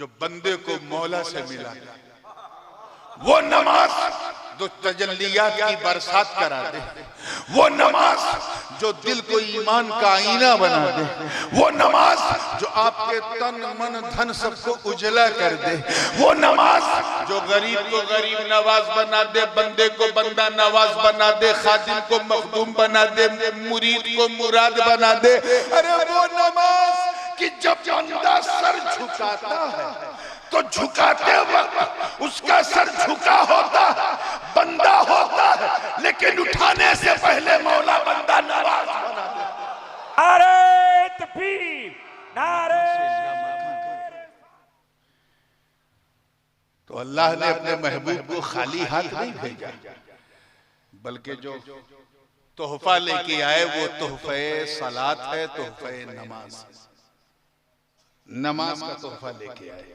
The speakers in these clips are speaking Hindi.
जो बंदे को मौला से मिला, वो नमाज जो तजल्लियात की बरसात करा दे, वो नमाज जो दिल को ईमान का आईना बना दे, वो नमाज जो आपके तन मन धन सबको उजला कर दे, वो नमाज जो गरीब को गरीब नवाज बना दे, बंदे को बंदा नवाज बना दे, खादिम को मखदूम बना दे, मुरीद को मुराद बना दे। अरे वो नमाज कि जब बंदा सर झुकाता है तो झुकाते वक्त उसका सर झुका होता है, बंदा होता है, लेकिन उठाने से पहले मौला बंदा नवाज बना दे। नारे तकबीर, नारे। तो अल्लाह ने अपने महबूब को खाली हाथ नहीं भेजा, बल्कि जो तोहफा लेके आए वो तोहफे सलात है, तोहफे नमाज, नमाज का तोहफा लेके आए।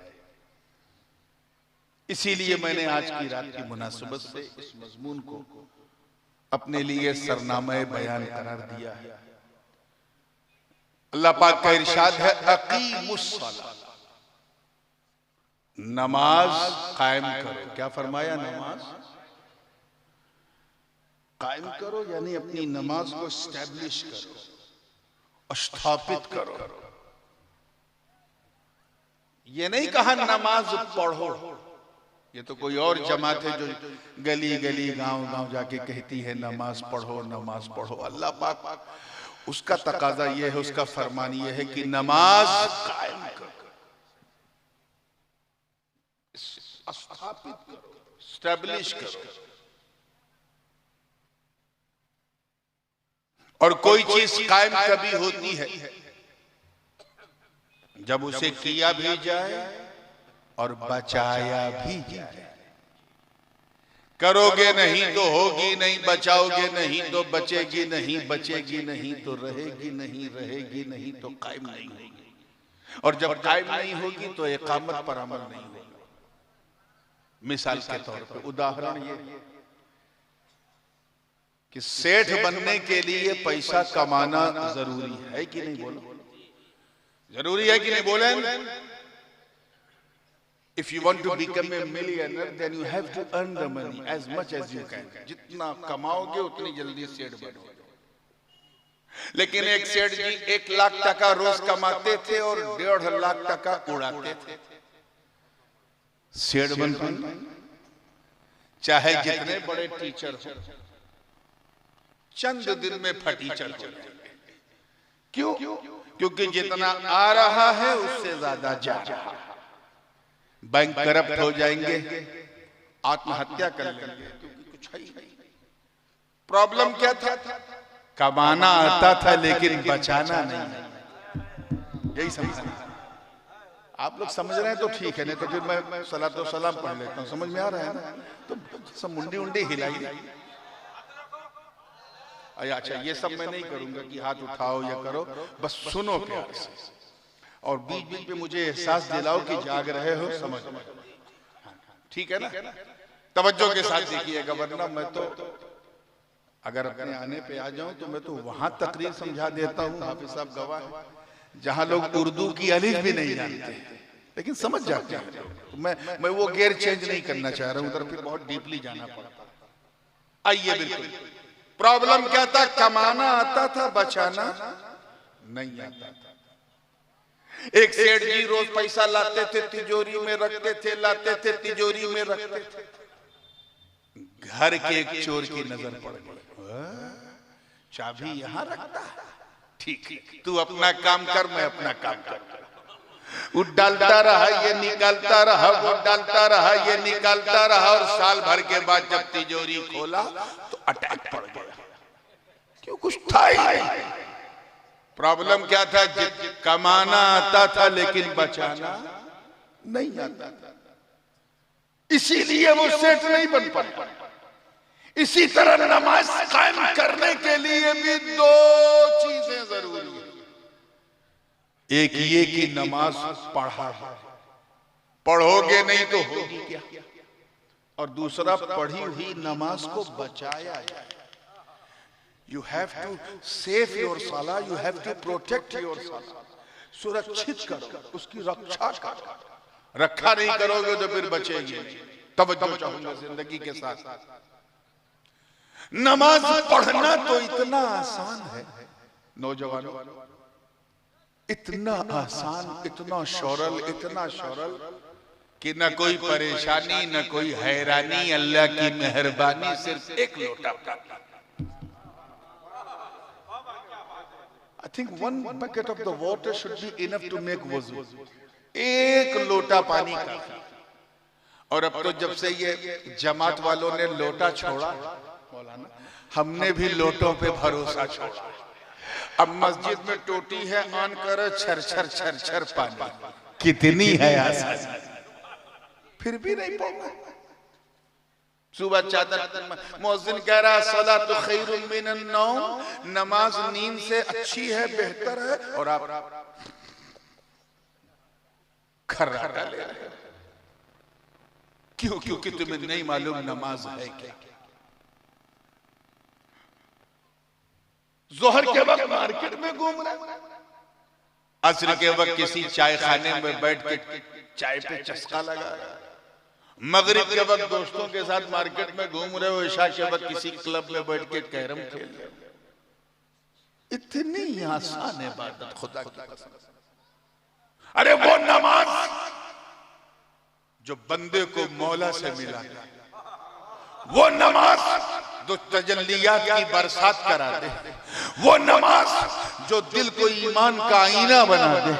इसीलिए मैंने आज की रात की मुनासिबत से इस मजमून को अपने लिए सरनामे बयान करार दिया है। अल्लाह पाक का इरशाद है, अकीमुस्सलाह, नमाज कायम करो। क्या फरमाया? नमाज कायम करो, यानी अपनी नमाज को स्टैब्लिश करो, स्थापित करो। ये नहीं कहा नमाज पढ़ो, ये तो कोई और जमात है जो गली गली गांव गांव जाके कहती है नमाज पढ़ो, नमाज पढ़ो। अल्लाह पाक उसका तकाजा ये है, उसका फरमान ये है कि नमाज कायम करो, स्थापित करो, स्टैब्लिश करो। और कोई चीज कायम कभी होती है जब उसे किया भी जाए और बचाया भी जाए। करोगे नहीं तो होगी नहीं, बचाओगे नहीं तो बचेगी नहीं, बचेगी नहीं तो रहेगी नहीं, रहेगी नहीं तो कायम नहीं होगी, और जब कायम नहीं होगी तो इकामत पर अमल नहीं होगा। मिसाल के तौर पर उदाहरण ये कि सेठ बनने के लिए पैसा कमाना जरूरी है कि नहीं? बोलो, जरूरी है कि नहीं? बोले, if you want to become a millionaire then you have to earn the money as much as you can. जितना कमाओगे उतनी जल्दी सेठ बनोगे। लेकिन एक सेठ जी 1 लाख टका रोज कमाते थे और 1.5 लाख टका उड़ाते थे। सेठ बन पाए चाहे जितने बड़े टीचर हो, चंद दिन में फटीचर हो जाएंगे। क्यों? क्योंकि जितना आ रहा है उससे ज्यादा जा रहा है। बैंक करप्ट हो जाएंगे, आत्महत्या कर लेंगे, क्योंकि कुछ है ही नहीं। प्रॉब्लम क्या था? कमाना आता था लेकिन बचाना नहीं। यही समझ, आप लोग समझ रहे हैं तो ठीक है, नहीं तो फिर मैं सलातो सलाम पढ़ लेता हूँ। समझ में आ रहा है ना? तो सब मुंडी उंडी हिलाई। अच्छा, ये सब मैं नहीं करूंगा कि हाथ उठाओ या करो, बस सुनो प्यार से, और बीच बीच में मुझे एहसास दिलाओ कि जाग रहे हो, समझ में, ठीक है ना? तवज्जो के साथ देखिएगा, वरना मैं तो अगर अपने आने पे आ जाऊं तो मैं तो वहां तकरीर समझा देता हूं, हाफिज साहब गवाह है, जहां लोग उर्दू की अलिफ भी नहीं जानते लेकिन समझ जाते हैं। तो मैं वो गेयर चेंज नहीं करना चाह रहा हूं, उधर फिर बहुत डीपली जाना पड़ता। आइए, बिल्कुल प्रॉब्लम क्या था? कमाना आता था, बचाना नहीं आता था। एक सेठ जी रोज पैसा लाते थे, तिजोरी में रखते थे, लाते थे, तिजोरी में रखते थे। घर के एक चोर की नजर पड़ गई, चाबी यहां रखता है, ठीक है, तू अपना काम कर, मैं अपना काम कर। वो डालता रहा, ये निकालता रहा, वो डालता रहा, ये निकालता रहा, और साल भर के बाद जब तिजोरी खोला तो अटैक पड़ गया। क्यों? कुछ था ही नहीं। प्रॉब्लम क्या था? कमाना आता था लेकिन बचाना नहीं आता था, इसीलिए वो सेठ नहीं बन पाया। इसी तरह नमाज कायम करने के लिए भी 2 चीजें जरूरी है। एक ये कि नमाज पढ़ोगे नहीं तो होगी क्या, और दूसरा पढ़ी हुई नमाज को बचाया जाए। You have to save your salah, you have to protect your salah. सुरक्षित करो, उसकी रक्षा करो। रखा नहीं करोगे तो फिर बचेगी। तवज्जो चाहूंगा जिंदगी के साथ। नमाज पढ़ना तो इतना आसान है नौजवानों, इतना आसान, इतना सरल कि न कोई परेशानी न कोई हैरानी, अल्लाह की मेहरबानी, सिर्फ एक लोटा पानी। I think one bucket of the water should be enough to make wuzu. एक लोटा पानी का। और अब तो जब से ये जमात वालों ने लोटा छोड़ा, मौलाना, हमने भी लोटों पे भरोसा छोड़ा। अब मस्जिद में टोटी है, ऑन करो, छर छर छर छर पानी। कितनी है आसान, फिर भी नहीं पढ़ना। सुबह चादर, मुअज्जिन कह रहा सलातु खैरुम मिनन नौम, नमाज नींद से अच्छी है, बेहतर है, और आप खर्राटा ले रहे हैं। क्यों? क्योंकि तुम्हें नहीं मालूम नमाज है क्या। जोहर के वक्त मार्केट में घूम रहा है, असर के वक्त किसी चाय खाने में बैठ के चाय पे चस्का लगा रहा है, मगरिब के वक्त दोस्तों के साथ मार्केट में घूम रहे हो, इशा के वक्त किसी क्लब में बैठ के कैरम खेल रहे हो। इतनी आसान इबादत खुदा की कसम। अरे वो नमाज जो बंदे को मौला से मिला, वो नमाज जो तजल्लियात की बरसात करा दे, वो नमाज जो दिल को ईमान का आईना बना दे,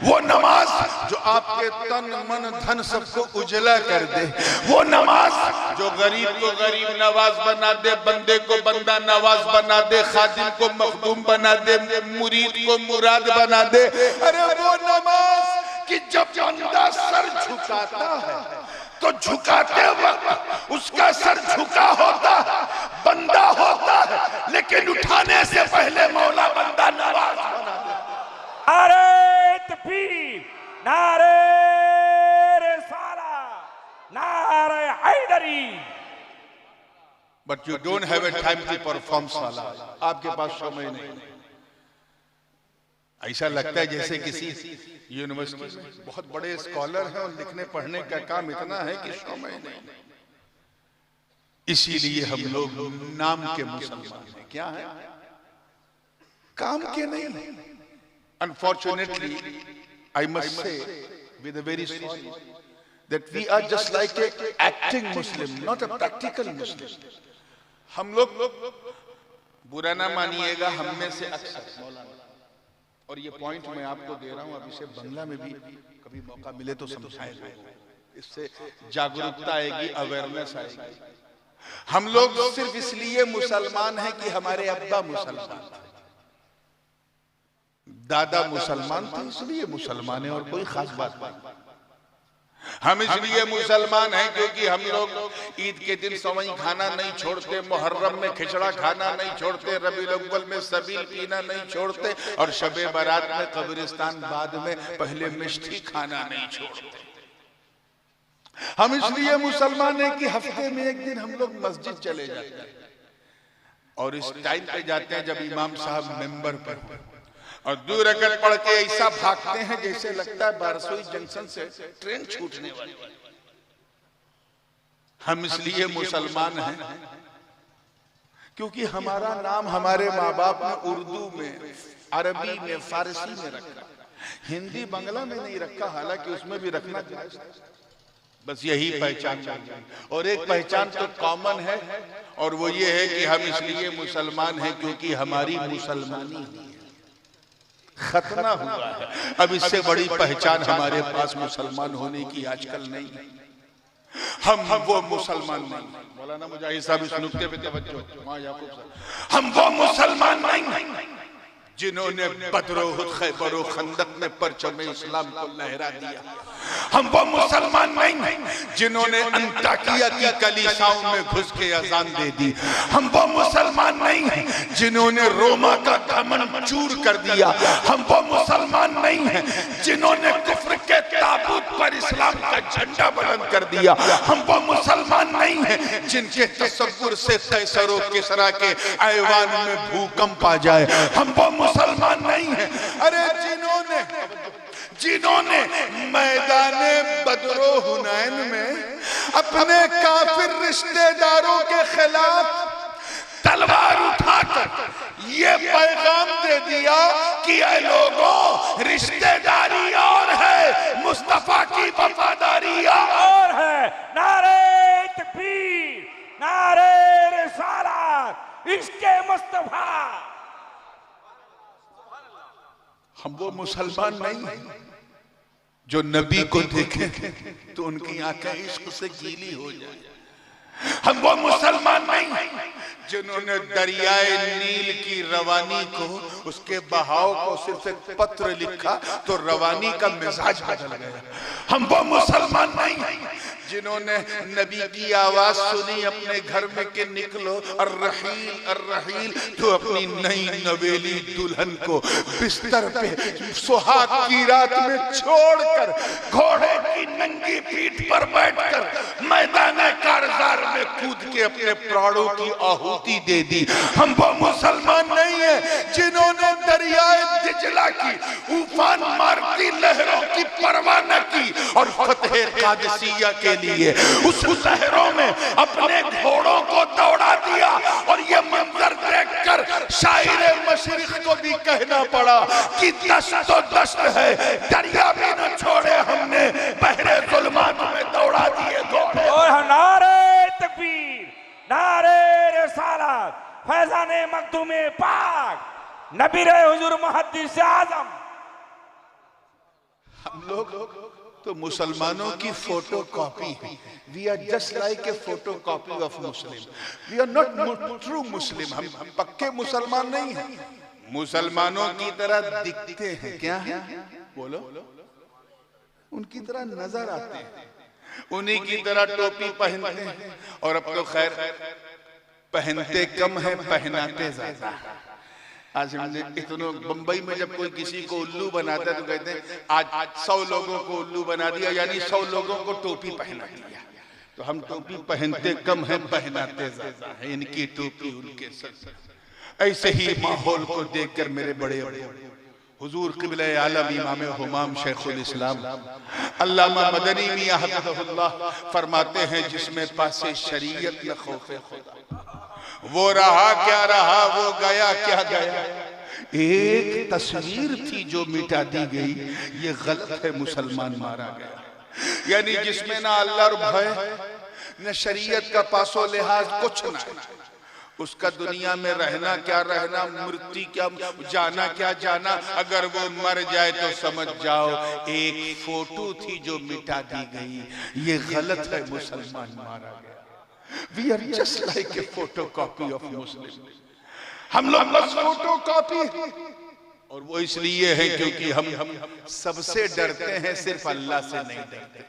वो नमाज जो आपके तन मन धन सबको उजला कर दे, वो नमाज जो गरीब को गरीब नवाज बना दे, बंदे को बंदा नवाज बना दे, खादिम को मखदूम बना दे, मुरीद को मुराद बना दे। अरे वो नमाज कि जब बंदा सर झुकाता है तो झुकाते वक्त उसका सर झुका होता है, बंदा होता है, लेकिन उठाने से पहले मौला बंदा नवाज बना दे। नारे तकबीर, नारे रिसाला, नारे Hydari. But you don't have a time to perform salah. आपके पास समय नहीं। ऐसा लगता है जैसे किसी यूनिवर्सिटी में बहुत बड़े स्कॉलर हैं और लिखने पढ़ने का काम इतना है कि समय नहीं। इसीलिए हम लोग नाम के मुसलमान हैं। क्या है? काम के नहीं। Unfortunately, I must say with a very sorry that we are just like a acting Muslim, not a practical Muslim. हम लोग बुरा ना मानिएगा, हम में से अक्सर, मौलाना, और ये पॉइंट मैं आपको दे रहा हूं, अब इसे बंगला में भी कभी मौका मिले तो समझाएगा, इससे जागरूकता आएगी, अवेयरनेस आएगी। हम लोग सिर्फ इसलिए मुसलमान हैं कि हमारे अब्बा मुसलमान थे, दादा मुसलमान थे, इसलिए मुसलमान है, और कोई खास बात नहीं। हम इसलिए मुसलमान हैं क्योंकि हम लोग ईद के दिन सवई खाना नहीं छोड़ते, मुहर्रम में खिचड़ा खाना नहीं छोड़ते, रबीउल अव्वल में सबील पीना नहीं छोड़ते, और शबे बारात में कब्रिस्तान बाद में पहले मिष्टी खाना नहीं छोड़ते। हम इसलिए मुसलमान हैं कि हफ्ते में एक दिन हम लोग मस्जिद चले जाते हैं, और इस टाइम पे जाते हैं जब इमाम साहब मेंबर पर हो, और 2 रकअत पढ़ के ऐसा भागते हैं जैसे लगता है बारसोई जंक्शन से ट्रेन छूटने वाली। हम इसलिए मुसलमान हैं क्योंकि हमारा नाम हमारे माँ बाप ने उर्दू में, अरबी में, फारसी में रखा, हिंदी बंगला में नहीं रखा, हालांकि उसमें भी रखना चाहिए। बस यही पहचान चाहिए, और एक पहचान तो कॉमन है, और वो ये है कि हम इसलिए मुसलमान हैं क्योंकि हमारी मुसलमानी खतना हुआ है। अब इससे बड़ी पहचान हमारे पास मुसलमान होने की आजकल नहीं है। हम वो मुसलमान नहीं। मौलाना मुजाहिद साहब इस नुक्ते पे तवज्जो, हम वो मुसलमान नहीं जिन्होंने बदर, उहद, खैबर और खंदक में परचम इस्लाम को लहरा दिया। हम वो मुसलमान नहीं जिन्होंने अंताकिया की कलीसियाओं में घुस के अजान दे दी। हम वो मुसलमान नहीं जिन्होंने रोमा का दामन चूर कर दिया। हम वो मुसलमान नहीं हैं जिन्होंने कुफ्र के ताबूत पर इस्लाम का झंडा बुलंद कर दिया। हम वो मुसलमान नहीं हैं जिनके तसव्वुर से कैसर और किसरा के ऐवान में भूकंप आ जाए। हम वो मुसलमान नहीं हैं, अरे जिन्होंने मैदाने बदर बदरो हुनैन में अपने काफिर रिश्तेदारों के खिलाफ तलवार उठाकर ये पैगाम दे दिया कि ऐ लोगों, रिश्तेदारी और है, मुस्तफा की वफादारी और है। नारे तकबीर, नारे रिसालत, इश्क़े मुस्तफा। हम वो मुसलमान नहीं जो नबी को देखें तो उनकी आंखें इश्क से गीली हो जाए। हम वो मुसलमान नहीं जिन्होंने दरियाए नील की रवानी को, उसके बहाव को सिर्फ एक पत्र लिखा तो रवानी का मिजाज बदल गया। हम वो मुसलमान नहीं जिन्होंने नबी की आवाज सुनी अपने घर में कि निकलो अर्रहील, तो अपनी नई नवेली दुल्हन को बिस्तर पे सुहाग की रात में छोड़कर घोड़े की नंगी पीठ पर बैठकर मैदान कारजार में कूद के अपने प्राणों की आहुति दे दी। हम वो मुसलमान नहीं है जिन्होंने दरियाए दिजला की उफान मारती लहरों की परवाह न की और फतेह कादसिया के लिए उस लहरों में अपने घोड़ों को दौड़ा दिया। और ये मंजर देखकर शायरे मशरिक को भी कहना पड़ा कि दस्त तो दस्त है, दरिया भी न छोड़े हमने, बहरे जुल्मात में दौड़ा दिए घोड़े। और नारे तकबीर, नारे रिसालत, फैज़ाने मखदूमे पाक, नबी रे हुजूर मुहद्दिस आज़म। हम लोग तो मुसलमानों की फोटो कॉपी है। We are just like a photo copy of Muslim. We are not true Muslim. हम पक्के मुसलमान नहीं हैं। मुसलमानों की तरह दिखते हैं, क्या है बोलो, उनकी तरह नजर आते हैं, उन्हीं की तरह टोपी पहनते हैं। और अब तो खैर पहनते कम है, पहनाते ज्यादा। आज हमने इतनों बंबई में जब कोई किसी को उल्लू बनाता है तो कहते हैं आज 100 लोगों को उल्लू बना दिया, यानी 100 लोगों को टोपी पहना दिया। तो हम टोपी पहनते कम है, पहनाते ज्यादा है। इनकी टोपी उनके सर। ऐसे ही माहौल को देखकर मेरे बड़े हुजूर क़िबले आलम इमाम हुमाम शेखुल इस्लाम अल्लामा मदनी मियां हफ़िज़हुल्लाह फरमाते हैं, जिसमें पासे शरीयत न खौफे खुदा, वो रहा क्या रहा, वो गया क्या गया। एक तस्वीर थी जो मिटा दी गई, ये गलत है, मुसलमान मारा गया। यानी जिसमें ना अल्लाह और भय, न शरीयत का पासो लिहाज, कुछ ना, उसका दुनिया में रहना क्या रहना, मृत्यु क्या जाना क्या जाना। अगर वो मर जाए तो समझ जाओ एक फोटो थी जो मिटा दी गई, ये गलत है, मुसलमान मारा गया। We are just like a photocopy of Muslim. हम लोग बस फोटोकॉपी, और वो इसलिए है क्योंकि हम सबसे डरते हैं, सिर्फ अल्लाह से नहीं डरते।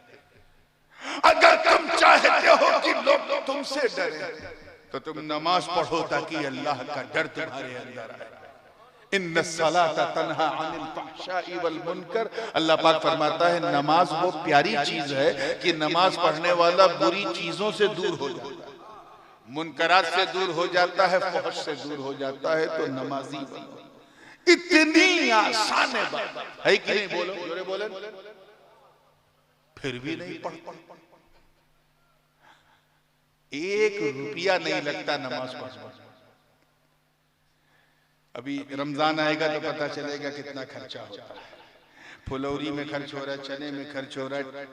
अगर तुम चाहते हो कि लोग तुमसे डरे तो तुम नमाज पढ़ो ताकि अल्लाह का डर तुम्हारे अंदर आए। इन्ना सलाता तन्हा अनिल फहशाई वल मुनकर। अल्लाह पाक फरमाता है नमाज वो प्यारी चीज है कि नमाज पढ़ने वाला बुरी चीजों से दूर हो जाता है, मुनकरात से दूर हो जाता है, फहश से दूर हो जाता है। तो नमाजी बनो। इतनी आसान बात है कि नहीं? बोलो जोरे बोले, फिर भी नहीं पढ़। 1 रुपया नहीं लगता नमाज पढ़ने। अभी रमजान आएगा तो पता चलेगा कितना खर्चा होता है। फुलौरी में खर्च हो रहा है, चने में खर्च हो रहा है,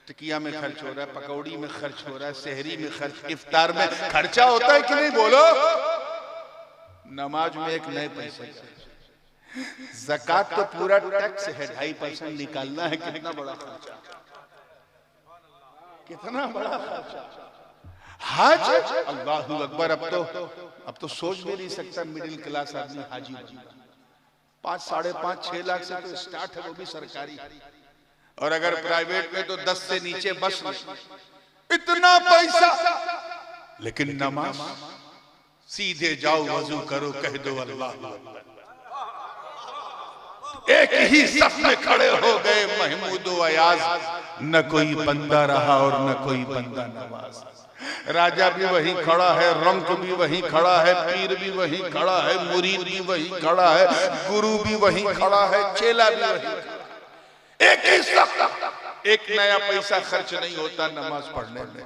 टिकिया में खर्च हो रहा है, पकौड़ी में खर्च हो रहा है, सहरी में खर्च, इफ्तार में खर्चा होता है कि नहीं? बोलो। नमाज में एक नए पैसे, ज़कात तो पूरा टैक्स है, 2.5% निकालना है। कितना बड़ा खर्चा, कितना बड़ा खर्चा। हज, अल्लाहु अकबर। अब तो सोच भी नहीं सकता मिडिल क्लास आदमी हाजी बनेगा। 5, 5.5, 6 लाख से तो स्टार्ट है, वो भी सरकारी। और अगर प्राइवेट में तो 10 से नीचे बस नहीं। इतना पैसा, लेकिन नमाज सीधे जाओ, वजू करो, कह दो अल्लाह। एक ही सफ में खड़े हो गए महमूद व अयाज, न कोई बंदा रहा और न कोई बंदा नवाज। राजा भी वहीं खड़ा है, रंक भी वहीं खड़ा है, पीर भी वहीं खड़ा है, मुरीद भी वहीं खड़ा है, गुरु भी वहीं खड़ा है, चेला भी वहीं। एक ही सफ, एक नया पैसा खर्च नहीं होता नमाज पढ़ने में।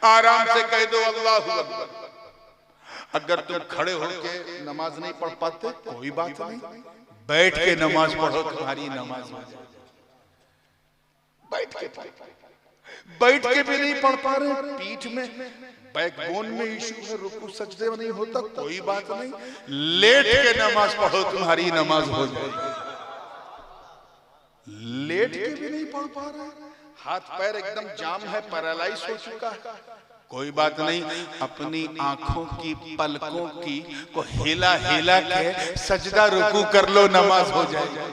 आराम से कह दो अल्लाहू अकबर। अगर तुम खड़े होके नमाज नहीं पढ़ पाते कोई बात नहीं, बैठ के नमाज पढ़ो, तुम्हारी नमाज हो जाए। बैठ के भी नहीं पढ़ पा रहे, पीठ में बैकबोन में इशू है, रुकू सजदे में नहीं होता कोई बात नहीं, लेट के नमाज पढ़ो, तुम्हारी नमाज हो जाएगी। लेट के भी नहीं पढ़ पा रहे, हाथ पैर एकदम जाम है, पैरालाइज हो चुका है, कोई बात नहीं, अपनी आंखों की पलकों की को हिला हिला के सजदा रुकू कर लो, नमाज हो जाएगी।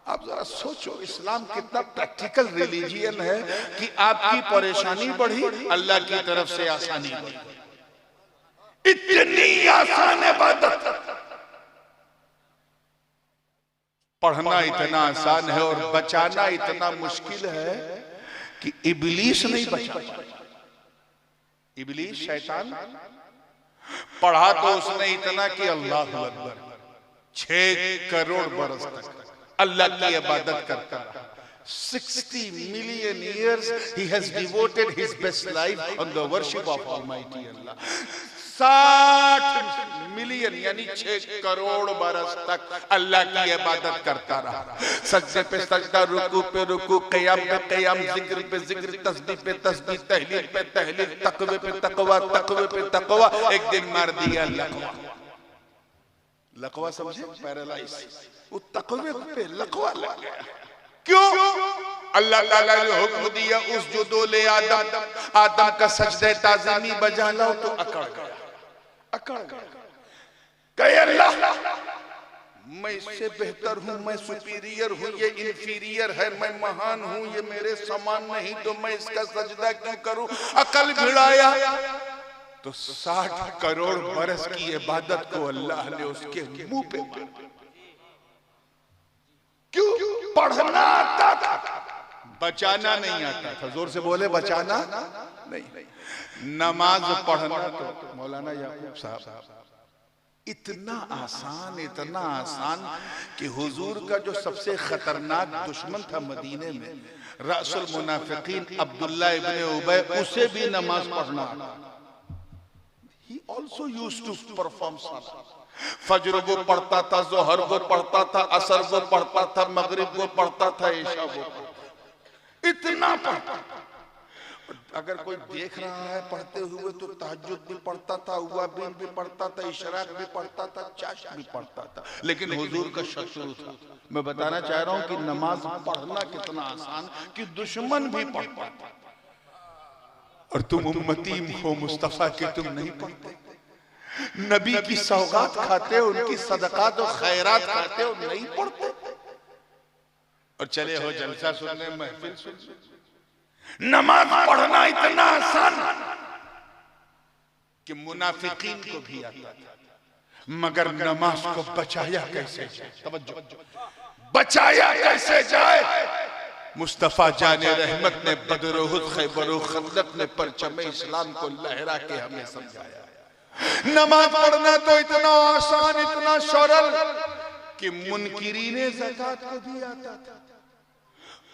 आप जरा सोचो इस्लाम कितना प्रैक्टिकल रिलीजियन है कि आपकी परेशानी बढ़ी, अल्लाह की तरफ से आसानी बढ़ी। इतनी आसान इबादत, पढ़ना इतना आसान है और बचाना इतना मुश्किल है कि इब्लीस नहीं बचा। इब्लीस शैतान पढ़ा तो उसने इतना कि अल्लाह अकबर 6 करोड़ बरस तक अल्लाह की इबादत करता रहा। 60 million years he has devoted his best life on the worship of Almighty Allah. 60 million यानी 6 करोड़ बरस तक अल्लाह की इबादत करता रहा। सजदे पे सजदा, रुकू पे रुकू, क़याम पे क़याम, जिक्र पे जिक्र, तस्बीह पे तस्बीह, तहलील पे तहलील, तक़वे पे तक़वा, तक़वे पे तक़वा। एक दिन मार दिया लकवा। लकवा समझे? पैरालाइज। वो तक़वे पे लकवा लग गया। क्यों? अल्लाह ताला ने हुक्म दिया उसजुदू ले आदम, आदम का सजदे ताज़ीमी बजा लो, तो अकड़ गया, अकड़ गया। कहे अल्लाह मैं इससे बेहतर हूं, मैं सुपीरियर हूं, ये इंफीरियर है, मैं महान हूं, ये मेरे समान नहीं, तो मैं इसका सजदा क्यों करूं? अकल भिड़ाया तो 60 करोड़ बरस की इबादत को अल्लाह ने उसके मुंह पे मार दिया। क्यों? पढ़ना आता था, बचाना नहीं आता था। जोर से बोले, बचाना नहीं। नमाज पढ़ना तो मौलाना याकूब साहब इतना आसान कि हुजूर का जो सबसे खतरनाक दुश्मन था मदीने में, रअसुल मुनाफिकीन अब्दुल्ला इब्ने उबय, उसे भी नमाज पढ़ना। He also used to perform salah. फजर को पढ़ता था, जोहर को पढ़ता था, असर को पढ़ता था, मगरिब को पढ़ता था, ईशा को पढ़ता था। इतना पढ़ता था। अगर कोई देख रहा है पढ़ते हुए तो तहज्जुद भी पढ़ता था, अवाबीन भी पढ़ता था, इशराक भी पढ़ता था, चाश भी पढ़ता था, लेकिन हुजूर का शत्रु था। मैं बताना चाह रहा हूं कि नमाज पढ़ना कितना आसान कि दुश्मन भी पढ़ता था। और तुम उम्मती हो मुस्तफा के, तुम नहीं पढ़ते। नबी की सौगात खाते हो, उनकी सदकात और खैरात खाते हो, नहीं पढ़ते। और चले हो जलसा सुनने, महफिल सुनने। नमाज पढ़ना इतना आसान कि मुनाफिकीन को भी आता था, मगर नमाज को बचाया कैसे जाए? तवज्जो, बचाया कैसे जाए? मुस्तफा जाने रहमत ने बदर उहुद, खैबर और खंदक में परचम इस्लाम को लहरा के हमें समझाया। नमाज पढ़ना तो इतना आसान, इतना सरल कि मुनकिरीने ज़कात को भी आता था।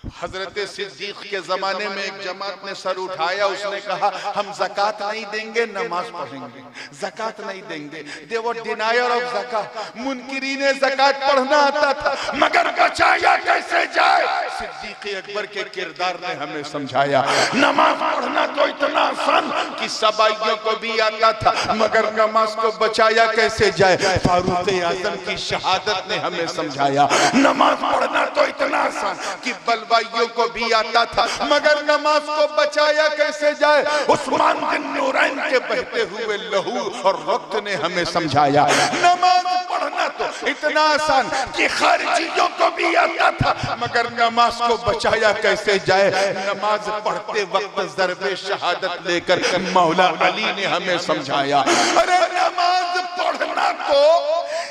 हजरत सिद्दीक के जमाने में एक जमात ने सर उठाया, उसने कहा हम ज़कात नहीं देंगे, नमाज पढ़ेंगे। ज़कात नहीं देंगे, दे वर डिनायर ऑफ ज़कात। मुनकिरीने ज़कात पढ़ना आता था, मगर बचाया कैसे जाए? सिद्दीक अकबर के किरदार ने हमें समझाया। नमाज पढ़ना तो इतना आसान कि सबाइयों को भी आता था, मगर नमाज को बचाया कैसे जाए? फारूक आजम की शहादत ने हमें समझाया। नमाज पढ़ना तो इतना आसान कि बलवाइयों को भी आता था, मगर नमाज को बचाया कैसे जाए? उस्मान बिन नूरैन के बहते हुए लहू और रक्त ने हमें समझाया। नमाज पढ़ना तो इतना आसान कि खारिजियों को भी आता था, मगर नमाज को बचाया कैसे जाए? नमाज पढ़ते वक्त ज़रबे शहादत लेकर मौला अली ने हमें समझाया। अरे नमाज पढ़ना तो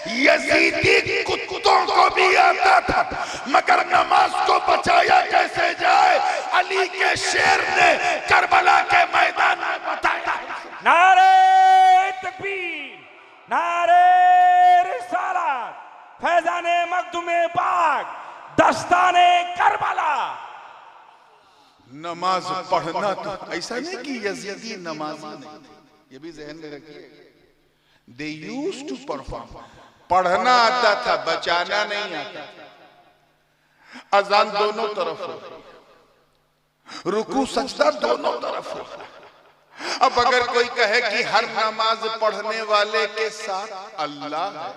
यजीदी कुत्तों को भी आता था, मगर नमाज को बचाया कैसे जाए? अली के शेर ने करबला के मैदान में बताया। नारे तकबीर, नारे रिसालत, फैजाने मखदूमे पाक, दस्ताने करबला। नमाज पढ़ना तो ऐसा नहीं कि यजीदी नमाजी नहीं थे, ये भी जहन में रखिए। दे यूज्ड टू परफॉर्म, पढ़ना आता था, बचाना नहीं आता था। अजान दोनों तरफ हो, रुकू सजदा दोनों तरफ हो। अब अगर कोई कहे कि हर नमाज पढ़ने वाले के साथ अल्लाह है,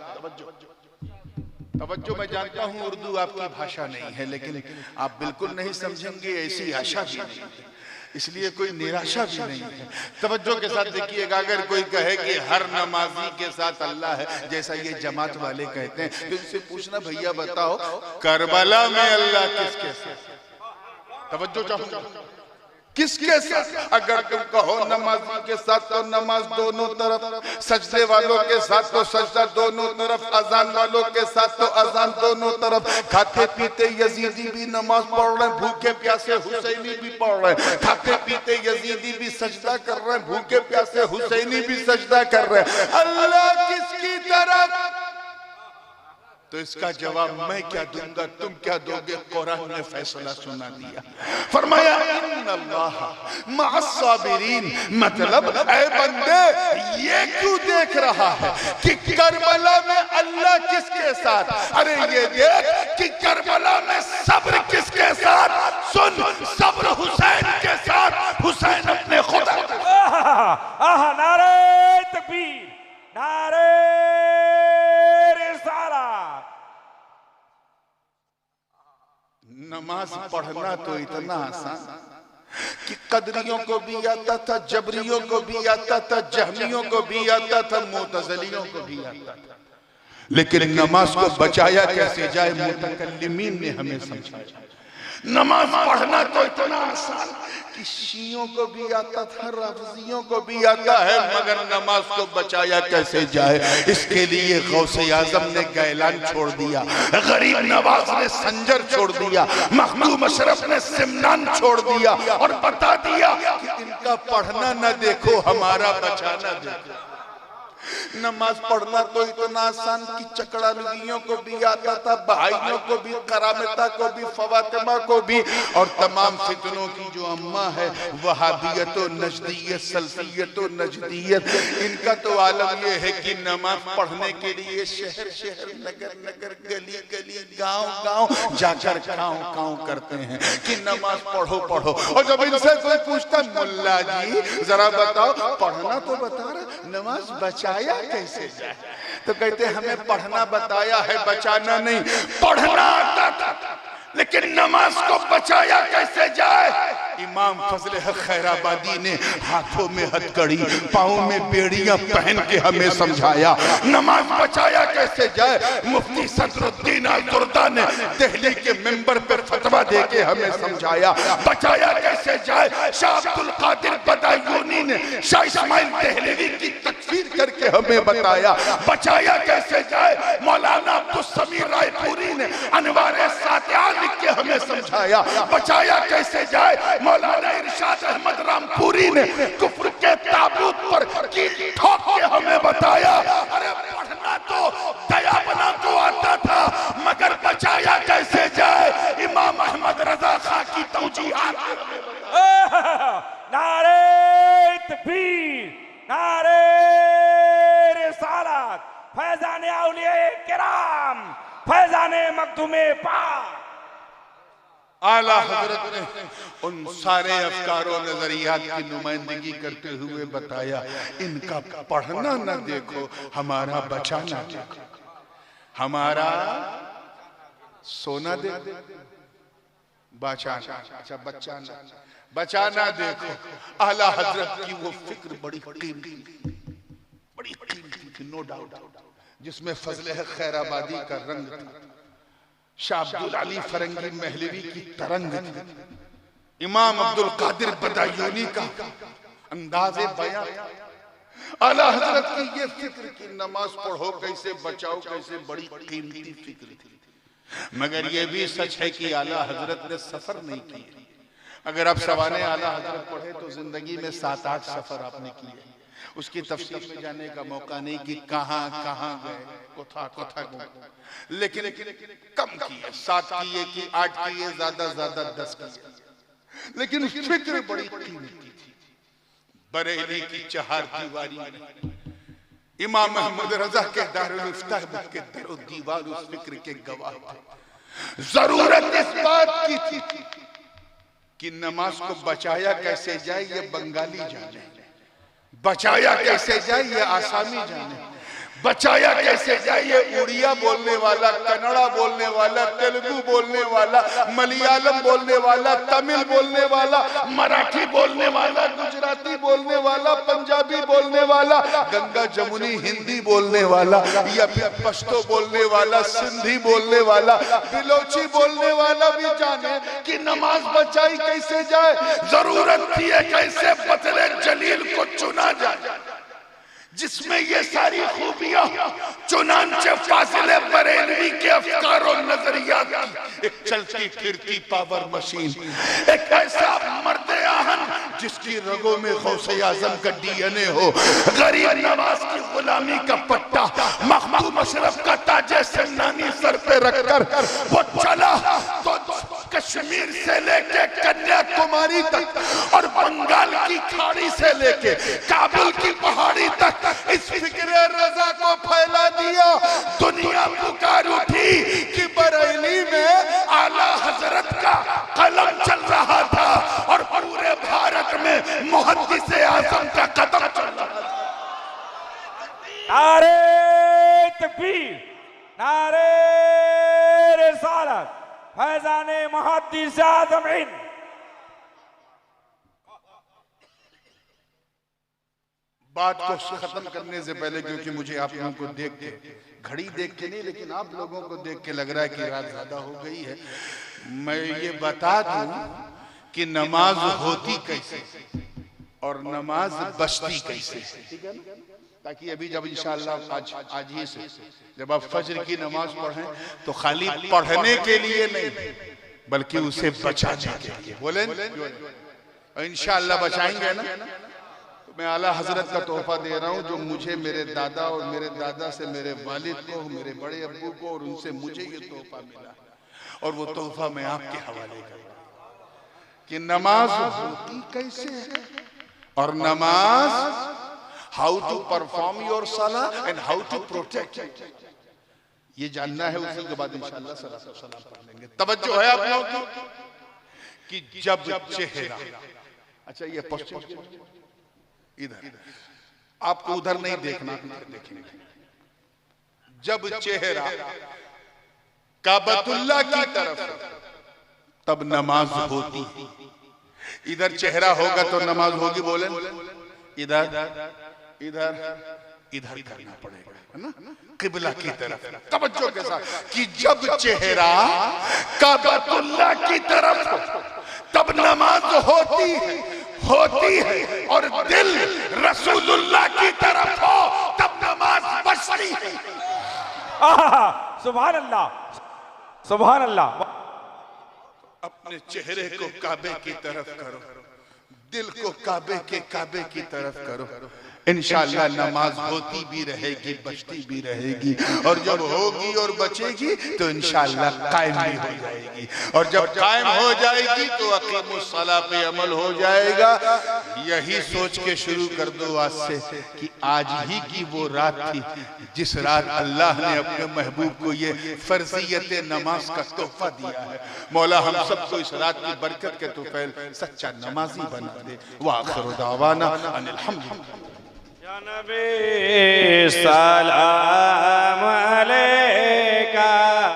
तवज्जो, मैं जानता हूं उर्दू आपकी भाषा नहीं है, लेकिन आप बिल्कुल नहीं समझेंगे, ऐसी आशा भी नहीं है, इसलिए कोई निराशा भी नहीं है। तवज्जो के साथ देखिएगा, अगर कोई कहे कि हर नमाजी के साथ अल्लाह है, जैसा ये जमात वाले कहते हैं, तो इनसे पूछना, भैया बताओ करबला में अल्लाह किसके साथ? तवज्जो चाहूंगा, किसके साथ? अगर तुम कहो नमाजी के साथ तो नमाज दोनों तरफ, सजदे वालों के साथ तो सजदा दोनों तरफ, अजान वालों के साथ तो अजान दोनों तरफ। खाते पीते यजीदी भी नमाज पढ़ रहे हैं, भूखे प्यासे हुसैनी भी पढ़ रहे हैं। खाते पीते यजीदी भी सजदा कर रहे हैं, भूखे प्यासे हुसैनी भी सजदा कर रहे हैं। अल्लाह किसकी तरफ? तो इसका जवाब मैं क्या दूंगा, तुम क्या दोगे? कुरान ने फैसला सुना दिया, फरमाया इन्नल्लाह मअस-साबिरीन। मतलब ऐ बंदे, ये क्यों देख रहा है कि करबला में अल्लाह किसके साथ? अरे ये देख कि करबला में सब्र किसके साथ? सुन, सब्र हुसैन के साथ, हुसैन अपने खुदा। नारे तकबीर, नारे रिसालत। नमाज पढ़ना तो इतना आसान कि कदरियों को भी आता था, जबरियों को भी आता था, जहमियों को भी आता था, मुतज़िलियों को भी आता था, लेकिन नमाज को बचाया कैसे जाए, मुतकल्लिमीन ने हमें समझाया। नमाज पढ़ना तो इतना आसान कि शियों को भी आता था, राफिजियों को भी आता है, मगर नमाज को बचाया कैसे जाए, इसके लिए गौसे आजम ने गैलान छोड़ दिया, गरीब नवाज ने संजर छोड़ दिया, मखदूम अशरफ ने सिमनान छोड़ दिया और बता दिया कि इनका पढ़ना न देखो, हमारा बचाना देखो। नमाज पढ़ना तो इतना आसान कि चकड़ालुगियों को भी आता था, भाइयों को भी, करामता को भी, फवातिमा को भी, और तमाम फितनों की जो अम्मा है, वहाबियत और नजदियत, सल्फियत और नजदियत, इनका तो आलम ये है कि नमाज पढ़ने के लिए शहर शहर, नगर नगर, गली गली, गांव गांव जाकर काँव काँव करते हैं कि नमाज पढ़ो पढ़ो। और जब इनसे कोई पूछता, मुल्ला जी जरा बताओ, पढ़ना तो बता रहा, नमाज बचाया कैसे जाए? तो कहते हमें पढ़ना बताया है, बचाना नहीं। पढ़ना आता था, लेकिन नमाज को बचाया कैसे जाए? इमाम फजल हक खैराबादी ने हाथों में हथकड़ी, पाँव में बेड़ियां पहन के हमें समझाया नमाज बचाया कैसे जाए। मुफ्ती सदरुद्दीन अल-दुर्दा ने दिल्ली के मिंबर पर फतवा दे के हमें समझाया बचाया कैसे जाए। शाह अब्दुल कादिर बदायूनी ने शाह इस्माइल देहलवी की तकफीर करके हमें बताया बचाया कैसे जाए। मौलाना अब्दुल समीर रायपुरी ने अनवारे सातिया लिख के हमें समझाया बचाया कैसे जाए। मौलाना इरशाद अहमद रामपुरी ने कुफ्र के ताबूत पर कील ठोक के हमें बताया अरे पढ़ना तो दयाबना को आता था मगर बचाया कैसे जाए। इमाम अहमद रजा खां की तौजीहात नारे तकबीर, नारे रिसालत, फैजान औलिया किराम, फैजान मखदूमे पाक। आला हजरत ने उन सारे अफकारों नजरियात की नुमाइंदगी करते हुए बताया इनका पढ़ना न देखो हमारा बचाना देखो, हमारा सोना देखो बचाना, अच्छा बचाना बचाना देखो। आला हजरत की वो फिक्र बड़ी कीमती थी, नो डाउट, जिसमें फजल हक खैराबादी का रंग था, शाह अब्दुल अली फरंगी महलवी की तरंग थी, इमाम अब्दुल कादिर बदायूनी का अंदाज़े बयां था। आला हजरत की ये फिक्र की नमाज पढ़ो कैसे बचाओ कैसे बड़ी कीमती फिक्र थी। मगर ये भी सच है कि आला हजरत ने सफर नहीं किए। अगर आप सवाने आला हजरत पढ़े तो जिंदगी में 7-8 सफर आपने किए, उसकी तफसील में जाने का मौका नहीं कि कहां कहां गए, कोथा कोथा गए, लेकिन कम किए, 7 किए कि 8 किए, ज्यादा 10 किए। लेकिन फिक्र बड़ी कीमती थी। बरेली की चहार दीवारी में इमाम मोहम्मद रजा के दारुल इफ्ता के दरो दीवार उस फिक्र के गवाह थे। जरूरत इस बात की थी कि नमाज को बचाया कैसे जाए ये बंगाली जाने, बचाया कैसे जाए ये आसामी जाने, बचाया कैसे जाए ये उड़िया बोलने वाला, कन्नड़ा बोलने वाला, तेलुगु बोलने वाला, मलयालम बोलने वाला, तमिल बोलने वाला, मराठी बोलने वाला, गुजराती बोलने वाला, पंजाबी बोलने वाला, गंगा जमुनी हिंदी बोलने वाला, या फिर पश्तो बोलने वाला, सिंधी बोलने वाला, बिलोची बोलने वाला भी जाने कि नमाज बचाई कैसे जाए। जरूरत थी कैसे बतले जलील को चुना जाए जिसमें ये सारी खूबियां चुनांचे फासिले बरेलवी के अफकार और नजरियात की एक चलती फिरती पावर मशीन, एक ऐसा मर्द आहन जिसकी रगों में गौसे आजम का डीएनए हो, गरीब नवाज की गुलामी का पट्टा मखदूम अशरफ का ताजे सन्नानी सर पे रखकर वो चला तो कश्मीर से लेके कन्याकुमारी तक और बंगाल की खाड़ी से लेके काबुल की पहाड़ी तक इस फिक्र रजा को फैला दिया। दुनिया पुकार उठी कि बरेली में आला हजरत का कलम चल रहा था और पूरे भारत में मुहद्दिस आजम का कदम चल रहा था। नारे तकबीर, नारे रिसालत, फैजाने मुहद्दिस आजम। बात को खत्म करने से पहले, क्योंकि मुझे आप लोगों को देख के, घड़ी देख के नहीं लेकिन आप लोगों को देख के लग रहा है कि रात ज्यादा हो गई है, मैं ये बता दूं कि नमाज होती कैसे और नमाज बचती कैसे, ठीक है ना? ताकि अभी जब इंशाअल्लाह आज ही से जब आप फजर की नमाज पढ़ें तो खाली पढ़ने के लिए नहीं बल्कि उसे बचाने के लिए, बोले इंशाअल्लाह बचाएंगे ना। मैं आला हजरत का तोहफा दे रहा हूँ जो मुझे मेरे दादा और मेरे दादा से मेरे वालिद को, मेरे बड़े अब्बू को और उनसे मुझे ये तोहफा मिला और वो तोहफा मैं आपके हवाले करूँ कि नमाज होती कैसे है और नमाज हाउ टू परफॉर्म योर सला एंड हाउ टू प्रोटेक्ट ये जानना है। उसी के बाद इंशाअल्लाह सलाम पढ़ लेंगे। तवज्जो है आप लोगों की कि जब चेहरा, अच्छा ये पश्चिम इधर, आपको उधर नहीं देखना, इधर देखेंगे। जब चेहरा काबतुल्लाह की तरफ तब नमाज होती, इधर चेहरा होगा तो नमाज होगी, बोले इधर इधर इधर करना पड़ेगा, है ना, किबला की तरफ। तवज्जो के साथ कि जब चेहरा काबतुल्लाह की तरफ तब नमाज होती है और दिल रसूलुल्लाह की तरफ हो तब नमाज बचती है। सुभान अल्लाह, सुभान अल्लाह। अपने चेहरे को काबे की तरफ करो, दिल को काबे की तरफ करो, इंशाअल्लाह नमाज होती भी रहेगी, बचती भी रहेगी, और जब होगी और बचेगी तो इंशाअल्लाह कायम भी हो जाएगी, और जब कायम हो जाएगी तो अकीमुस्सलाह पे अमल हो जाएगा। यही सोच के शुरू कर दो आज से कि आज ही की वो रात थी जिस रात अल्लाह ने अपने महबूब को ये फर्जियत नमाज का तोहफा दिया है। मौला हम सबको इस रात की बरकत के तौफील सच्चा नमाजी बना दे। व आखिरु दावाना अनिल हम्दुलिल्लाह। या नबी सलाम।